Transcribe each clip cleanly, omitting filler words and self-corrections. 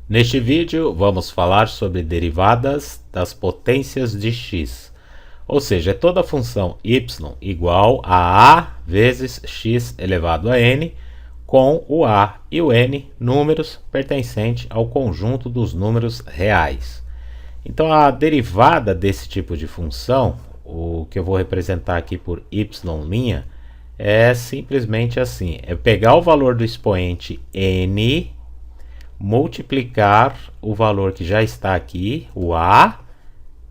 Neste vídeo vamos falar sobre derivadas das potências de x, ou seja, é toda a função y igual a vezes x elevado a n, com o a e o n números pertencentes ao conjunto dos números reais. Então a derivada desse tipo de função, o que eu vou representar aqui por y', é simplesmente assim, é pegar o valor do expoente n, multiplicar o valor que já está aqui, o a,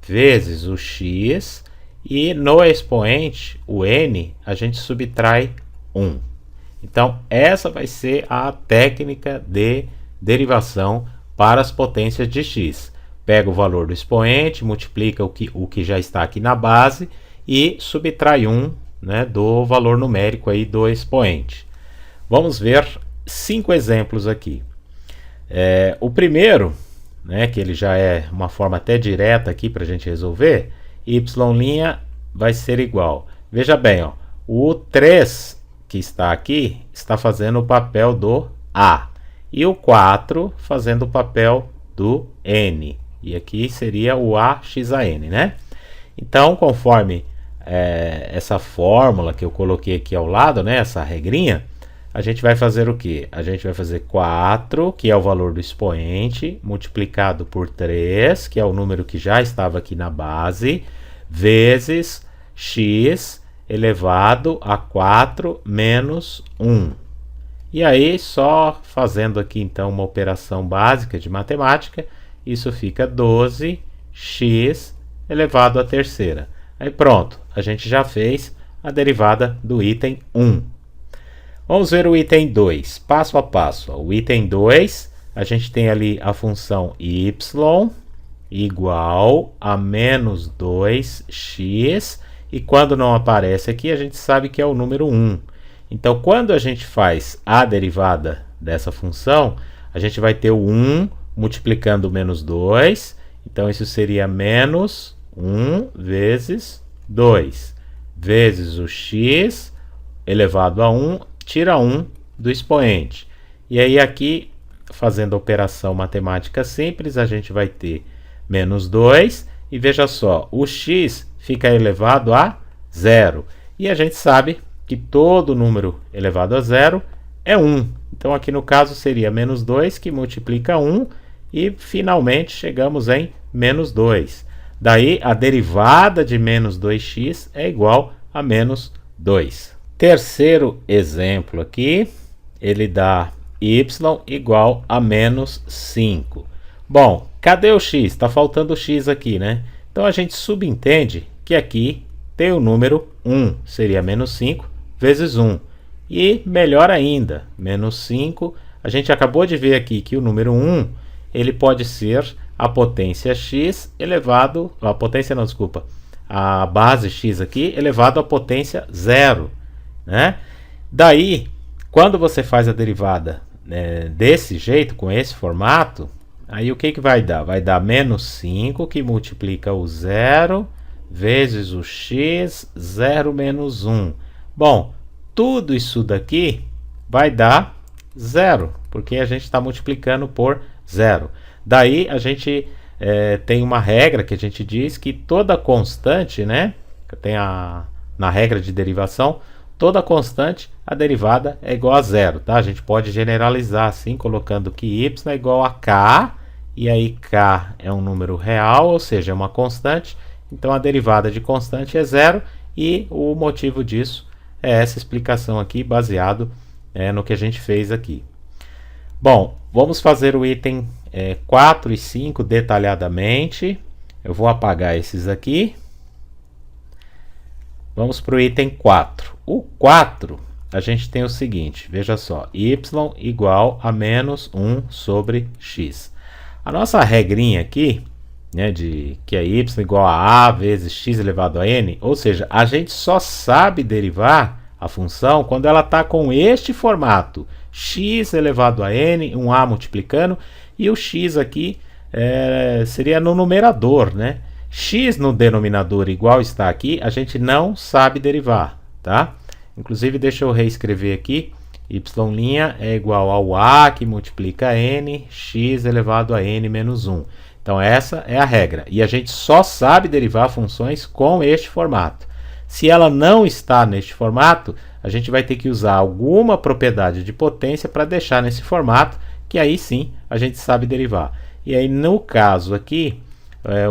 vezes o x, e no expoente, o n, a gente subtrai 1. Então, essa vai ser a técnica de derivação para as potências de x. Pega o valor do expoente, multiplica o que já está aqui na base e subtrai 1, né, do valor numérico aí do expoente. Vamos ver 5 exemplos aqui. O primeiro, né, que ele já é uma forma até direta aqui para a gente resolver, y' vai ser igual. Veja bem, ó, o 3 que está aqui está fazendo o papel do a e o 4 fazendo o papel do n. E aqui seria o AXAN, né? Então, conforme essa fórmula que eu coloquei aqui ao lado, né, essa regrinha, a gente vai fazer o quê? A gente vai fazer 4, que é o valor do expoente, multiplicado por 3, que é o número que já estava aqui na base, vezes x elevado a 4 menos 1. E aí, só fazendo aqui então uma operação básica de matemática, isso fica 12x elevado à terceira. Aí pronto, a gente já fez a derivada do item 1. Vamos ver o item 2, passo a passo. O item 2, a gente tem ali a função y igual a menos 2x, e quando não aparece aqui, a gente sabe que é o número 1. Então, quando a gente faz a derivada dessa função, a gente vai ter o 1 multiplicando o menos 2, então isso seria menos 1 vezes 2, vezes o x elevado a 1, tira 1 do expoente. E aí aqui, fazendo a operação matemática simples, a gente vai ter menos 2, e veja só, o x fica elevado a 0. E a gente sabe que todo número elevado a 0 é 1. Então aqui no caso seria menos 2 que multiplica 1, e finalmente chegamos em menos 2. Daí a derivada de menos 2x é igual a menos 2. Terceiro exemplo aqui, ele dá y igual a menos 5. Bom, cadê o x? Está faltando o x aqui, né? Então a gente subentende que aqui tem o número 1, seria menos 5 vezes 1. E melhor ainda, menos 5, a gente acabou de ver aqui que o número 1, ele pode ser a potência x elevado, a base x aqui elevado à potência 0. Né? Daí, quando você faz a derivada, né, desse jeito, com esse formato, aí o que vai dar? Vai dar menos 5 que multiplica o 0 vezes o x, 0 menos 1. Bom, tudo isso daqui vai dar 0, porque a gente está multiplicando por 0. Daí a gente tem uma regra que a gente diz que toda constante, né, tem na regra de derivação, toda constante, a derivada é igual a 0, tá? A gente pode generalizar assim, colocando que y é igual a k, e aí k é um número real, ou seja, é uma constante, então a derivada de constante é 0, e o motivo disso é essa explicação aqui, baseado no que a gente fez aqui. Bom, vamos fazer o item 4 e 5 detalhadamente. Eu vou apagar esses aqui. Vamos para o item 4. O 4, a gente tem o seguinte, veja só, y igual a menos 1 sobre x. A nossa regrinha aqui, né, de que é y igual a vezes x elevado a n, ou seja, a gente só sabe derivar a função quando ela está com este formato, x elevado a n, um a multiplicando, e o x aqui seria no numerador, né? X no denominador igual está aqui, a gente não sabe derivar, tá? Inclusive, deixa eu reescrever aqui, y' é igual ao a que multiplica n, x elevado a n menos 1. Então essa é a regra. E a gente só sabe derivar funções com este formato. Se ela não está neste formato, a gente vai ter que usar alguma propriedade de potência para deixar nesse formato, que aí sim a gente sabe derivar. E aí no caso aqui,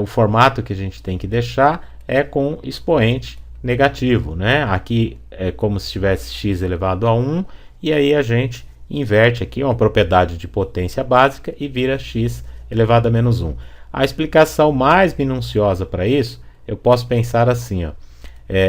o formato que a gente tem que deixar é com expoente negativo, né? Aqui é como se tivesse x elevado a 1, e aí a gente inverte aqui uma propriedade de potência básica e vira x elevado a menos 1. A explicação mais minuciosa para isso, eu posso pensar assim, ó.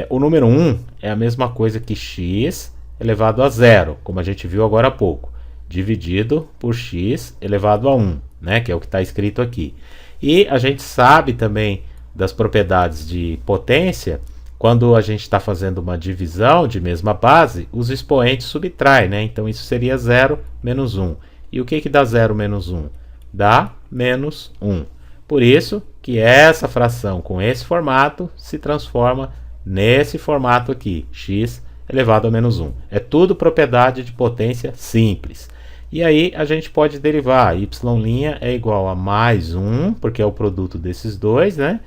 O número 1 é a mesma coisa que x elevado a 0, como a gente viu agora há pouco, dividido por x elevado a 1, né? Que é o que está escrito aqui. E a gente sabe também das propriedades de potência. Quando a gente está fazendo uma divisão de mesma base, os expoentes subtraem, né? Então isso seria 0 menos 1. E o que dá 0 menos 1? Dá menos 1. Por isso que essa fração com esse formato se transforma nesse formato aqui, x elevado a menos 1. É tudo propriedade de potência simples. E aí a gente pode derivar, y' é igual a mais 1, porque é o produto desses dois, né?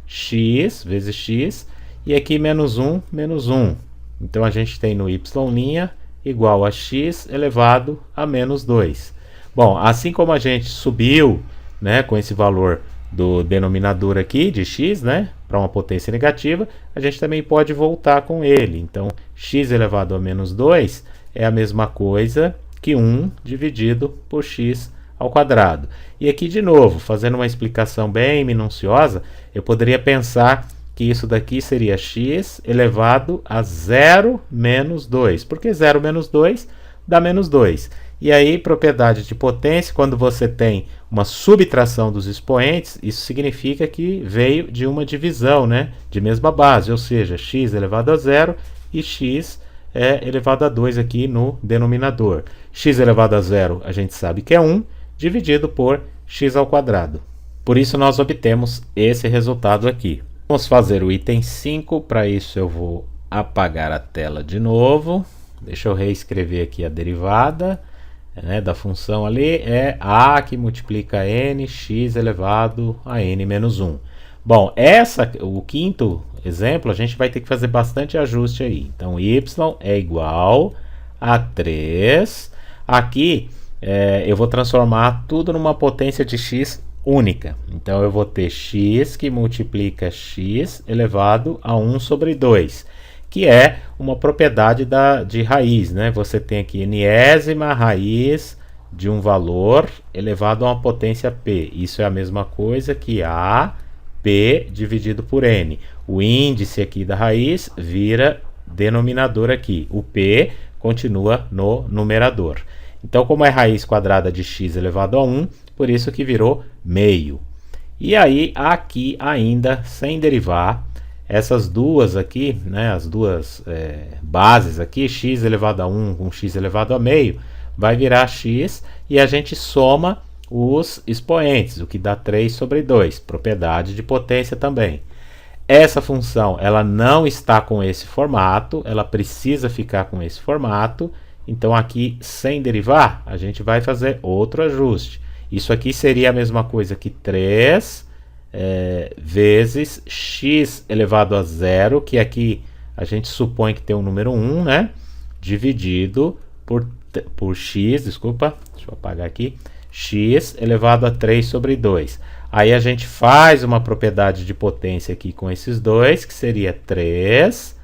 X vezes x, e aqui menos 1, menos 1. Então a gente tem no y' igual a x elevado a menos 2. Bom, assim como a gente subiu, né, com esse valor do denominador aqui, de x, né, para uma potência negativa, a gente também pode voltar com ele. Então, x elevado a menos 2 é a mesma coisa que 1 dividido por x ao quadrado. E aqui, de novo, fazendo uma explicação bem minuciosa, eu poderia pensar que isso daqui seria x elevado a 0 menos 2. Porque 0 menos 2 dá menos 2. E aí, propriedade de potência, quando você tem uma subtração dos expoentes, isso significa que veio de uma divisão, né, de mesma base, ou seja, x elevado a 0 e x elevado a 2 aqui no denominador. X elevado a 0 a gente sabe que é 1, dividido por x ao quadrado. Por isso nós obtemos esse resultado aqui. Vamos fazer o item 5, para isso eu vou apagar a tela de novo. Deixa eu reescrever aqui a derivada, né, da função ali, é a que multiplica n, x elevado a n menos 1. Bom, o quinto exemplo, a gente vai ter que fazer bastante ajuste aí. Então, y é igual a 3. Aqui, eu vou transformar tudo numa potência de x única. Então, eu vou ter x que multiplica x elevado a 1 sobre 2, que é uma propriedade de raiz, né? Você tem aqui enésima raiz de um valor elevado a uma potência p. Isso é a mesma coisa que a p dividido por n. O índice aqui da raiz vira denominador aqui. O p continua no numerador. Então, como é raiz quadrada de x elevado a 1, por isso que virou meio. E aí, aqui ainda, sem derivar, essas duas aqui, né, as duas bases aqui, x elevado a 1 com x elevado a meio, vai virar x e a gente soma os expoentes, o que dá 3 sobre 2, propriedade de potência também. Essa função ela não está com esse formato, ela precisa ficar com esse formato, então aqui sem derivar a gente vai fazer outro ajuste. Isso aqui seria a mesma coisa que 3 vezes x elevado a 0, que aqui a gente supõe que tem o número 1, né? Dividido por x, desculpa, deixa eu apagar aqui, x elevado a 3 sobre 2. Aí a gente faz uma propriedade de potência aqui com esses dois, que seria 3x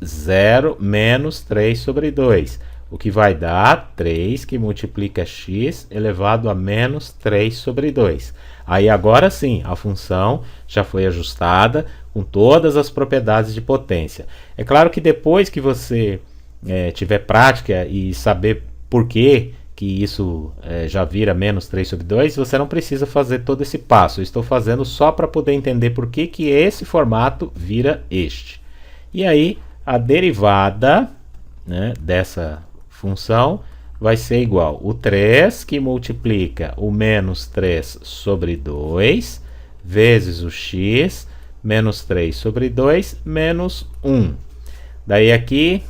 0 menos 3 sobre 2, o que vai dar 3 que multiplica x elevado a menos 3 sobre 2. Aí agora sim, a função já foi ajustada com todas as propriedades de potência. É claro que depois que você tiver prática e saber por que isso já vira menos 3 sobre 2, você não precisa fazer todo esse passo. Eu estou fazendo só para poder entender por que esse formato vira este. E aí, a derivada, né, dessa função vai ser igual o 3 que multiplica o menos 3 sobre 2 vezes o x menos 3 sobre 2 menos 1. Daí aqui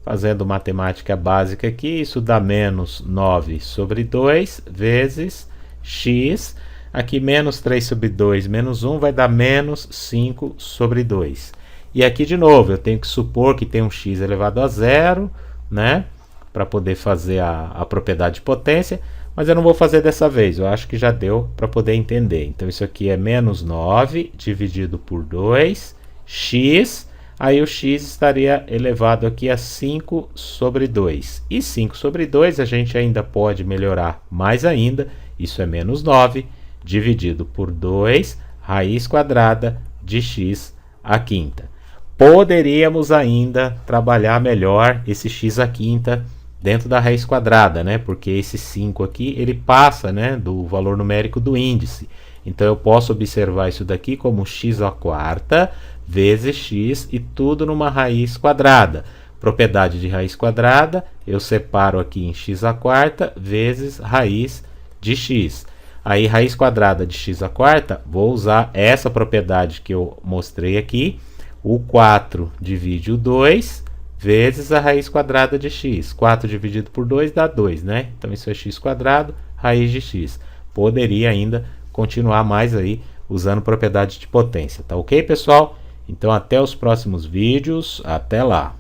fazendo matemática básica aqui, isso dá menos 9 sobre 2 vezes x. Aqui menos 3 sobre 2 menos 1 vai dar menos 5 sobre 2. E aqui de novo, eu tenho que supor que tem um x elevado a zero, né? Para poder fazer a propriedade de potência. Mas eu não vou fazer dessa vez, eu acho que já deu para poder entender. Então isso aqui é menos 9 dividido por 2, x, aí o x estaria elevado aqui a 5 sobre 2. E 5 sobre 2 a gente ainda pode melhorar mais ainda, isso é menos 9 dividido por 2, raiz quadrada de x à quinta. Poderíamos ainda trabalhar melhor esse x à quinta dentro da raiz quadrada, né? Porque esse 5 aqui, ele passa, né, do valor numérico do índice. Então eu posso observar isso daqui como x à quarta vezes x e tudo numa raiz quadrada. Propriedade de raiz quadrada, eu separo aqui em x à quarta vezes raiz de x. Aí raiz quadrada de x à quarta, vou usar essa propriedade que eu mostrei aqui. O 4 divide o 2 vezes a raiz quadrada de x. 4 dividido por 2 dá 2, né? Então isso é x quadrado, raiz de x. Poderia ainda continuar mais aí usando propriedade de potência, tá ok, pessoal? Então até os próximos vídeos, até lá!